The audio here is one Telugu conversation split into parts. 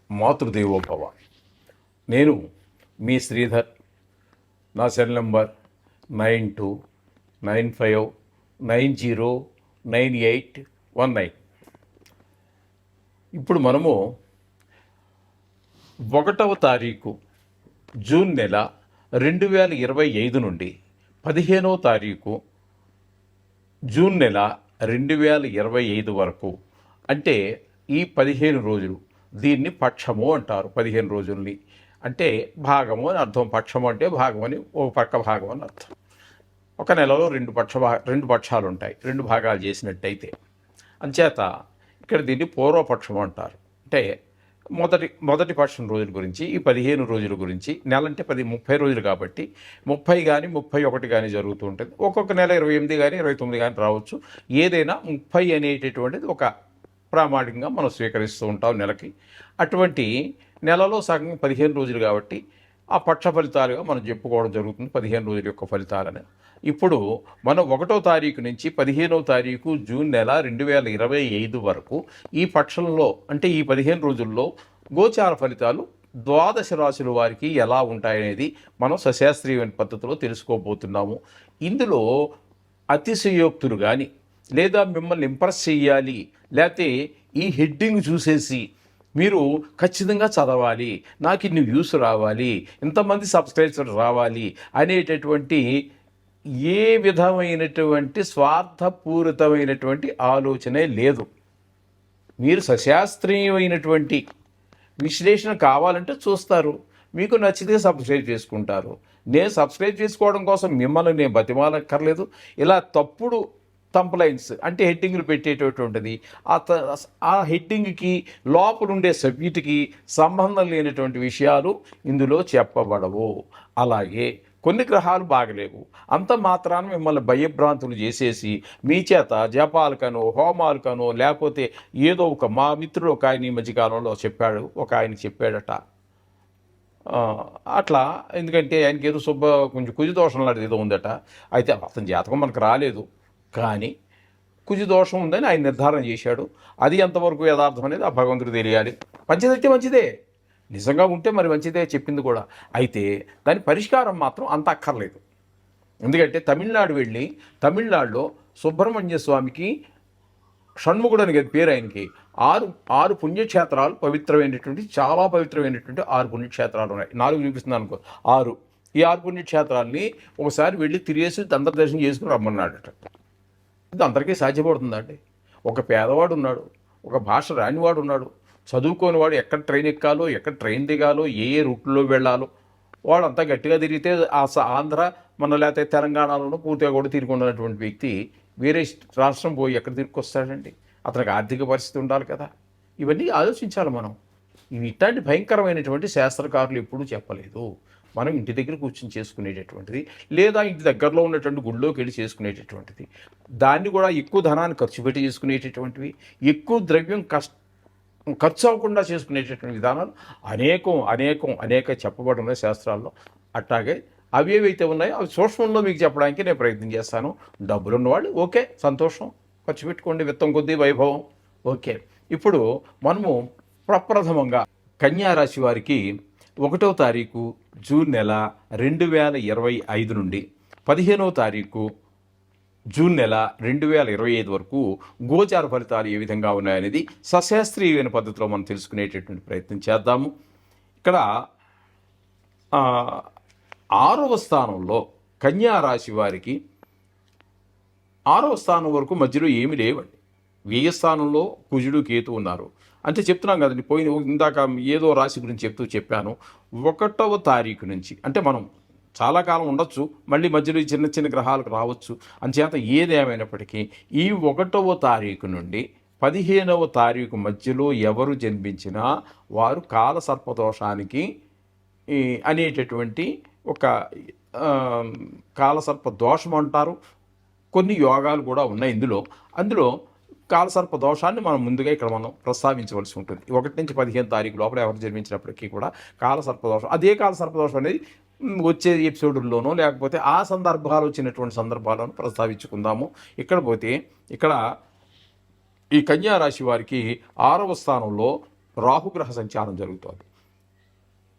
మాతృదేవోభవ. నేను మీ శ్రీధర్. నా సెల్ నెంబర్ 9295909819. ఇప్పుడు మనము 1వ తారీఖు జూన్ నెల 2025 నుండి 15వ తారీఖు జూన్ నెల 2025 వరకు, అంటే ఈ 15 రోజులు, దీన్ని పక్షము అంటారు. 15 రోజుల్ని అంటే భాగము అని అర్థం. పక్షము అంటే భాగం అని, ఒక పక్క భాగం అని అర్థం. ఒక నెలలో రెండు పక్షాలు ఉంటాయి, 2 భాగాలు చేసినట్టయితే. అంచేత ఇక్కడ దీన్ని పూర్వపక్షం అంటారు. అంటే మొదటి పక్షం రోజుల గురించి, ఈ 15 రోజుల గురించి. నెల అంటే 30 రోజులు కాబట్టి 30 కానీ 31 కానీ జరుగుతూ ఉంటుంది. ఒక్కొక్క నెల 28 కానీ 29 కానీ రావచ్చు. ఏదైనా 30 అనేటటువంటిది ఒక ప్రామాణికంగా మనం స్వీకరిస్తూ ఉంటాం నెలకి. అటువంటి నెలలో సగం 15 రోజులు కాబట్టి ఆ పక్ష ఫలితాలుగా మనం చెప్పుకోవడం జరుగుతుంది, 15 రోజుల యొక్క ఫలితాలని. ఇప్పుడు మనం 1వ తారీఖు నుంచి 15వ తారీఖు జూన్ నెల 2025 వరకు ఈ పక్షంలో, అంటే ఈ 15 రోజుల్లో గోచార ఫలితాలు ద్వాదశ రాశుల వారికి ఎలా ఉంటాయనేది మనం సశాస్త్రీయ పద్ధతిలో తెలుసుకోబోతున్నాము. ఇందులో అతిశయోక్తులు కానీ, లేదా మిమ్మల్ని ఇంప్రెస్ చేయాలి, లేకపోతే ఈ హెడ్డింగ్ చూసేసి మీరు ఖచ్చితంగా చదవాలి, నాకు ఇన్ని వ్యూస్ రావాలి, ఇంతమంది సబ్స్క్రైబర్స్ రావాలి అనేటటువంటి ఏ విధమైనటువంటి స్వార్థపూరితమైనటువంటి ఆలోచనే లేదు. మీరు సశాస్త్రీయమైనటువంటి విశ్లేషణ కావాలంటే చూస్తారు, మీకు నచ్చితే సబ్స్క్రైబ్ చేసుకుంటారు. నేను సబ్స్క్రైబ్ చేసుకోవడం కోసం మిమ్మల్ని నేను బతిమాలక్కర్లేదు. ఇలా తప్పుడు తంప్లైన్స్ అంటే హెడ్డింగ్లు పెట్టేటటువంటిది, ఆ హెడ్డింగ్కి లోపలుండే సబ్జెక్టుకి సంబంధం లేనటువంటి విషయాలు ఇందులో చెప్పబడవు. అలాగే కొన్ని గ్రహాలు బాగలేవు, అంత మాత్రాన మిమ్మల్ని భయభ్రాంతులు చేసేసి మీ చేత జపాలకనో హోమాలకనో, లేకపోతే ఏదో మా మిత్రుడు ఒక ఆయన ఈ మధ్యకాలంలో చెప్పాడు, ఒక ఆయన చెప్పాడట అట్లా. ఎందుకంటే ఆయనకి ఏదో కొంచెం కుజదోషం లాంటిది ఏదో ఉందట. అయితే అతని జాతకం మనకు రాలేదు, కానీ కుజదోషం ఉందని ఆయన నిర్ధారణ చేశాడు. అది ఎంతవరకు యథార్థం అనేది ఆ భగవంతుడు తెలియాలి. మంచిదంటే మంచిదే, నిజంగా ఉంటే మరి మంచిదే చెప్పింది కూడా. అయితే దాని పరిష్కారం మాత్రం అంత అక్కర్లేదు. ఎందుకంటే తమిళనాడు వెళ్ళి, తమిళనాడులో సుబ్రహ్మణ్య స్వామికి షణ్ముఖుడు అని పేరు, ఆయనకి ఆరు పుణ్యక్షేత్రాలు పవిత్రమైనటువంటి, చాలా పవిత్రమైనటువంటి 6 పుణ్యక్షేత్రాలు ఉన్నాయి. 4 చూపిస్తున్నాను అనుకో, 6. ఈ 6 పుణ్యక్షేత్రాలని ఒకసారి వెళ్ళి తిరిగేసి అంతర్దర్శనం చేసుకుని రమ్మన్నాడట. ఇది అందరికీ సాధ్యపడుతుందండి. ఒక పేదవాడు ఉన్నాడు, ఒక భాష రానివాడు ఉన్నాడు, చదువుకోని వాడు ఎక్కడ ట్రైన్ ఎక్కాలో, ఎక్కడ ట్రైన్ దిగాలో, ఏ రూట్లో వెళ్ళాలో వాడు అంతా గట్టిగా తిరిగితే ఆంధ్ర మన లేకపోతే తెలంగాణలోనూ పూర్తిగా కూడా తిరిగి ఉన్నటువంటి వ్యక్తి వేరే రాష్ట్రం పోయి ఎక్కడ తిరిగి వస్తాడండి? అతనికి ఆర్థిక పరిస్థితి ఉండాలి కదా. ఇవన్నీ ఆలోచించాలి మనం. ఇవి ఇట్లాంటి భయంకరమైనటువంటి శాస్త్రకారులు ఎప్పుడూ చెప్పలేదు. మనం ఇంటి దగ్గర కూర్చొని చేసుకునేటటువంటిది, లేదా ఇంటి దగ్గరలో ఉన్నటువంటి గుళ్ళోకి వెళ్ళి చేసుకునేటటువంటిది, దాన్ని కూడా ఎక్కువ ధనాన్ని ఖర్చు పెట్టి చేసుకునేటటువంటివి, ఎక్కువ ద్రవ్యం ఖర్చు అవ్వకుండా చేసుకునేటటువంటి విధానాలు అనేక చెప్పబడి ఉన్నాయి శాస్త్రాల్లో. అట్లాగే అవి ఏవైతే ఉన్నాయో అవి సూక్ష్మంలో మీకు చెప్పడానికి నేను ప్రయత్నం చేస్తాను. డబ్బులు ఉన్నవాళ్ళు ఓకే, సంతోషం, ఖర్చు పెట్టుకోండి, విత్తం కొద్దీ వైభవం, ఓకే. ఇప్పుడు మనము ప్రప్రథమంగా కన్యారాశి వారికి 1వ తారీఖు జూన్ నెల 2025 నుండి 15వ తారీఖు జూన్ నెల 2025 వరకు గోచార ఫలితాలు ఏ విధంగా ఉన్నాయనేది సశాస్త్రీయమైన పద్ధతిలో మనం తెలుసుకునేటటువంటి ప్రయత్నం చేద్దాము. ఇక్కడ 6వ స్థానంలో కన్యారాశి వారికి 6వ స్థానం వరకు మధ్యలో ఏమి లేవండి. వ్యయ స్థానంలో కుజుడు కేతు ఉన్నారు. అంటే చెప్తున్నాం కదండి, ఇందాక ఏదో రాశి గురించి చెప్పాను. 1వ తారీఖు నుంచి, అంటే మనం చాలా కాలం ఉండొచ్చు, మళ్ళీ మధ్యలో చిన్న చిన్న గ్రహాలకు రావచ్చు. అంచేత ఏదేమైనప్పటికీ ఈ 1వ తారీఖు నుండి 15వ తారీఖు మధ్యలో ఎవరు జన్మించినా వారు కాలసర్పదోషానికి అనేటటువంటి ఒక కాలసర్ప దోషం అంటారు. కొన్ని యోగాలు కూడా ఉన్నాయి అందులో కాలసర్ప దోషాన్ని మనం ముందుగా ఇక్కడ మనం ప్రస్తావించవలసి ఉంటుంది. 1 నుంచి 15 తారీఖు లోపల ఎవరు జన్మించినప్పటికీ కూడా కాలసర్పదోషం, అదే కాలసర్పదోషం అనేది వచ్చే ఎపిసోడుల్లోనో లేకపోతే ఆ సందర్భాలు వచ్చినటువంటి సందర్భాలను ప్రస్తావించుకుందాము. ఇక్కడ ఈ కన్యారాశి వారికి 6వ స్థానంలో రాహుగ్రహ సంచారం జరుగుతోంది.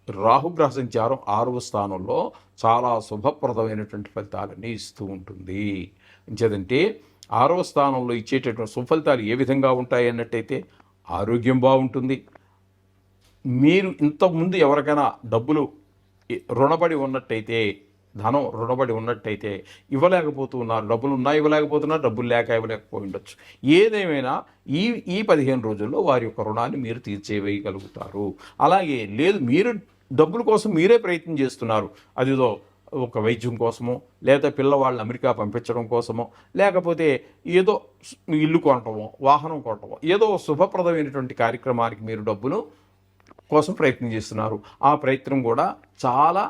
రాహుగ్రహ సంచారం 6వ స్థానంలో చాలా శుభప్రదమైనటువంటి ఫలితాలన్నీ ఇస్తూ ఉంటుంది. ఇంచేదంటే 6వ స్థానంలో ఇచ్చేటటువంటి సుఫలితాలు ఏ విధంగా ఉంటాయి అన్నట్టయితే ఆరోగ్యం బాగుంటుంది. మీరు ఇంతకుముందు ఎవరికైనా డబ్బులు రుణపడి ఉన్నట్టయితే, ధనం రుణపడి ఉన్నట్టయితే ఇవ్వలేకపోతున్నారు, డబ్బులు ఉన్నాయి ఇవ్వలేకపోతున్నారు, డబ్బులు లేక ఇవ్వలేకపోయి ఉండొచ్చు. ఏదేమైనా ఈ ఈ 15 రోజుల్లో వారి యొక్క రుణాన్ని మీరు తీర్చేవేయగలుగుతారు. అలాగే లేదు, మీరు డబ్బుల కోసం మీరే ప్రయత్నం చేస్తున్నారు, అదిదో ఒక వైద్యం కోసమో, లేదా పిల్లవాళ్ళని అమెరికా పంపించడం కోసమో, లేకపోతే ఏదో ఇల్లు కొనటమో, వాహనం కొనటమో, ఏదో శుభప్రదమైనటువంటి కార్యక్రమానికి మీరు డబ్బులు కోసం ప్రయత్నం చేస్తున్నారు. ఆ ప్రయత్నం కూడా చాలా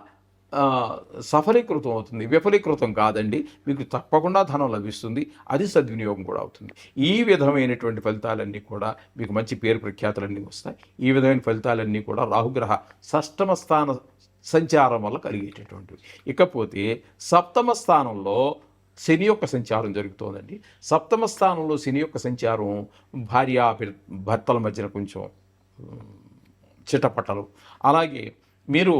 సఫలీకృతం అవుతుంది, విఫలీకృతం కాదండి. మీకు తప్పకుండా ధనం లభిస్తుంది, అది సద్వినియోగం కూడా అవుతుంది. ఈ విధమైనటువంటి ఫలితాలన్నీ కూడా మీకు మంచి పేరు ప్రఖ్యాతులన్నీ వస్తాయి. ఈ విధమైన ఫలితాలన్నీ కూడా రాహుగ్రహ షష్టమ స్థాన సంచారం వల్ల కలిగేటటువంటివి. ఇకపోతే సప్తమ స్థానంలో శని యొక్క సంచారం జరుగుతోందండి. సప్తమ స్థానంలో శని యొక్క సంచారం భర్తల మధ్యన కొంచెం చిటపటలు, అలాగే మీరు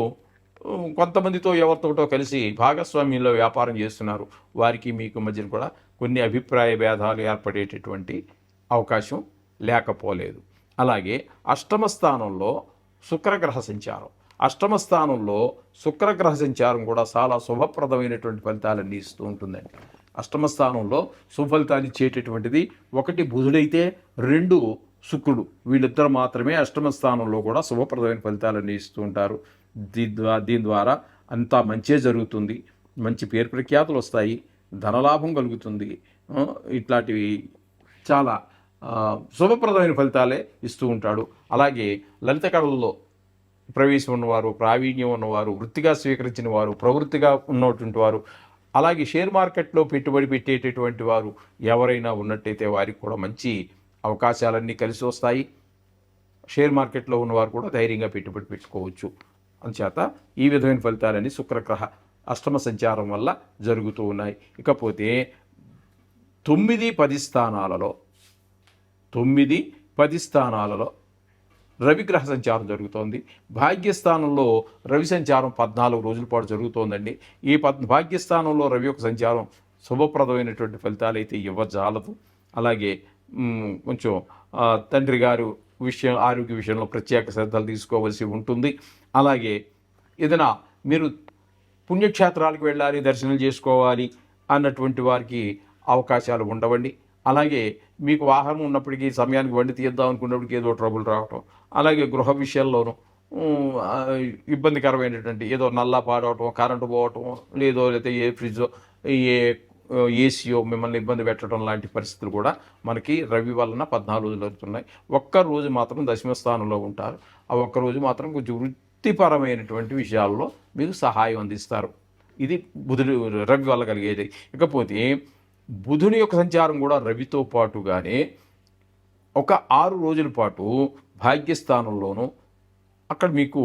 కొంతమందితో ఎవరితోటో కలిసి భాగస్వామ్యంలో వ్యాపారం చేస్తున్నారు, వారికి మీకు మధ్యన కూడా కొన్ని అభిప్రాయ భేదాలు ఏర్పడేటటువంటి అవకాశం లేకపోలేదు. అలాగే అష్టమ స్థానంలో శుక్రగ్రహ సంచారం, అష్టమ స్థానంలో శుక్రగ్రహ సంచారం కూడా చాలా శుభప్రదమైనటువంటి ఫలితాలన్నీ ఇస్తూ ఉంటుందండి. అష్టమ స్థానంలో సుఫలితాలు ఇచ్చేటటువంటిది ఒకటి బుధుడైతే, 2 శుక్రుడు, వీళ్ళిద్దరు మాత్రమే అష్టమ స్థానంలో కూడా శుభప్రదమైన ఫలితాలన్నీ ఇస్తూ ఉంటారు. దీని ద్వారా అంతా మంచే జరుగుతుంది, మంచి పేరు ప్రఖ్యాతులు వస్తాయి, ధనలాభం కలుగుతుంది. ఇట్లాంటివి చాలా శుభప్రదమైన ఫలితాలే ఇస్తూ ఉంటాడు. అలాగే లలిత కళల్లో ప్రవేశం ఉన్నవారు, ప్రావీణ్యం ఉన్నవారు, వృత్తిగా స్వీకరించిన వారు, ప్రవృత్తిగా ఉన్నటువంటి వారు, అలాగే షేర్ మార్కెట్లో పెట్టుబడి పెట్టేటటువంటి వారు ఎవరైనా ఉన్నట్టయితే వారికి కూడా మంచి అవకాశాలన్నీ కలిసి వస్తాయి. షేర్ మార్కెట్లో ఉన్నవారు కూడా ధైర్యంగా పెట్టుబడి పెట్టుకోవచ్చు. అందుచేత ఈ విధమైన ఫలితాలన్నీ శుక్రగ్రహ అష్టమ సంచారం వల్ల జరుగుతూ ఉన్నాయి. ఇకపోతే 9, 10 స్థానాలలో 9, 10 స్థానాలలో రవిగ్రహ సంచారం జరుగుతోంది. భాగ్యస్థానంలో రవి సంచారం 14 రోజుల పాటు జరుగుతోందండి. ఈ భాగ్యస్థానంలో రవి యొక్క సంచారం శుభప్రదమైనటువంటి ఫలితాలు అయితే ఇవ్వజాలదు. అలాగే కొంచెం తండ్రి గారు ఆరోగ్య విషయంలో ప్రత్యేక శ్రద్ధలు తీసుకోవాల్సి ఉంటుంది. అలాగే ఏదైనా మీరు పుణ్యక్షేత్రాలకు వెళ్ళాలి, దర్శనం చేసుకోవాలి అన్నటువంటి వారికి అవకాశాలు ఉండవండి. అలాగే మీకు వాహనం ఉన్నప్పటికీ సమయానికి బండి తీద్దాం అనుకున్నప్పటికీ ఏదో ట్రబుల్ రావటం, అలాగే గృహ విషయాల్లోనూ ఇబ్బందికరమైనటువంటి ఏదో నల్లా పాడవటం, కరెంటు పోవటం, లేకపోతే ఏ ఫ్రిడ్జో ఏ ఏసీయో మిమ్మల్ని ఇబ్బంది పెట్టడం లాంటి పరిస్థితులు కూడా మనకి రవి వలన 14 రోజులు జరుగుతున్నాయి. ఒక్కరోజు మాత్రం దశమ స్థానంలో ఉంటారు. ఆ ఒక్కరోజు మాత్రం కొంచెం వృత్తిపరమైనటువంటి విషయాల్లో మీకు సహాయం అందిస్తారు. ఇది రవి వల్ల కలిగేది. ఇకపోతే బుధుని యొక్క సంచారం కూడా రవితో పాటుగానే ఒక 6 రోజుల పాటు భాగ్యస్థానంలోనూ అక్కడ మీకు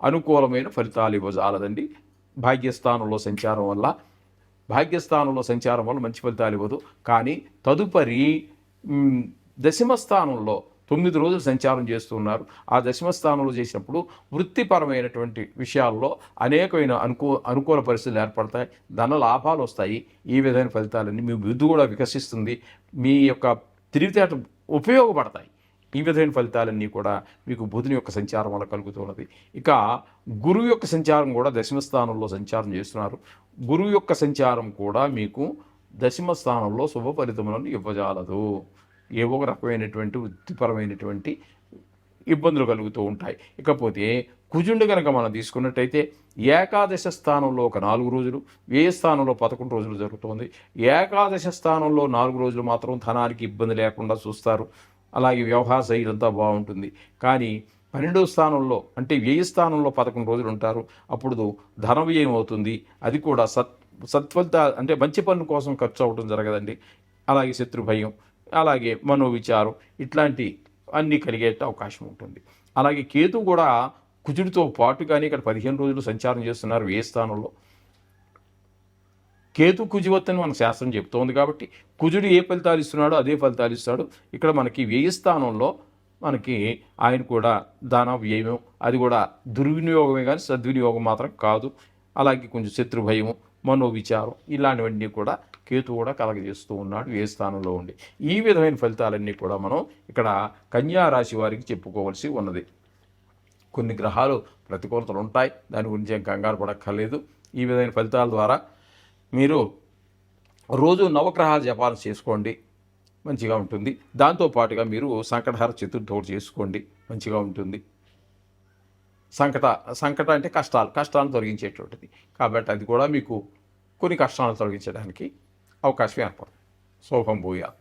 అనుకూలమైన ఫలితాలు ఇవ్వజాలదండి. భాగ్యస్థానంలో సంచారం వల్ల మంచి ఫలితాలు ఇవ్వదు. కానీ తదుపరి దశమ స్థానంలో 9 రోజులు సంచారం చేస్తున్నారు. ఆ దశమ స్థానంలో చేసినప్పుడు వృత్తిపరమైనటువంటి విషయాల్లో అనేకమైన అనుకూల పరిస్థితులు ఏర్పడతాయి, ధన లాభాలు వస్తాయి. ఈ విధమైన ఫలితాలన్నీ మీ బుద్ధి కూడా వికసిస్తుంది, మీ యొక్క తెలివితేట ఉపయోగపడతాయి. ఈ విధమైన ఫలితాలన్నీ కూడా మీకు బుధుని యొక్క సంచారం వల్ల కలుగుతున్నది. ఇక గురువు యొక్క సంచారం కూడా దశమ స్థానంలో సంచారం చేస్తున్నారు. గురువు యొక్క సంచారం కూడా మీకు దశమ స్థానంలో శుభ ఫలితములను ఇవ్వజాలదు. ఏవో రకమైనటువంటి వృత్తిపరమైనటువంటి ఇబ్బందులు కలుగుతూ ఉంటాయి. ఇకపోతే కుజుండు కనుక మనం తీసుకున్నట్టయితే ఏకాదశ స్థానంలో ఒక 4 రోజులు, వ్యయ స్థానంలో 11 రోజులు జరుగుతుంది. ఏకాదశ స్థానంలో 4 రోజులు మాత్రం ధనానికి ఇబ్బంది లేకుండా చూస్తారు. అలాగే వ్యవహార శైలి అంతా బాగుంటుంది. కానీ 12వ స్థానంలో అంటే వ్యయ స్థానంలో 11 రోజులు ఉంటారు. అప్పుడు ధన వ్యయం అవుతుంది. అది కూడా సత్ఫలిత అంటే మంచి పనుల కోసం ఖర్చు అవ్వడం జరగదండి. అలాగే శత్రు భయం, అలాగే మనోవిచారం, ఇట్లాంటి అన్నీ కలిగే అవకాశం ఉంటుంది. అలాగే కేతు కూడా కుజుడితో పాటుగానే ఇక్కడ 15 రోజులు సంచారం చేస్తున్నారు వ్యయ స్థానంలో. కేతు కుజువత్తని మన శాస్త్రం చెప్తోంది కాబట్టి కుజుడు ఏ ఫలితాలు ఇస్తున్నాడో అదే ఫలితాలు ఇస్తాడు. ఇక్కడ మనకి వ్యయ స్థానంలో మనకి ఆయన కూడా ధన వ్యయం అది కూడా దుర్వినియోగమే కానీ సద్వినియోగం మాత్రం కాదు. అలాగే కొంచెం శత్రు భయము, మనోవిచారం ఇలాంటివన్నీ కూడా కేతు కూడా కలగజేస్తూ ఉన్నాడు ఏ స్థానంలో ఉండి. ఈ విధమైన ఫలితాలన్నీ కూడా మనం ఇక్కడ కన్యా రాశి వారికి చెప్పుకోవాల్సి ఉన్నది. కొన్ని గ్రహాలు ప్రతికూలతలు ఉంటాయి, దాని గురించి ఏం కంగారు పడక్కర్లేదు. ఈ విధమైన ఫలితాల ద్వారా మీరు రోజు నవగ్రహాల జపాలు చేసుకోండి, మంచిగా ఉంటుంది. దాంతోపాటుగా మీరు సంకటహర చతుర్థి ఒకటి చేసుకోండి, మంచిగా ఉంటుంది. సంకట అంటే కష్టాలను తొలగించేటువంటిది కాబట్టి అది కూడా మీకు కొన్ని కష్టాలను తొలగించడానికి అవకాశం ఏర్పడుతుంది. శుభం భూయాత్.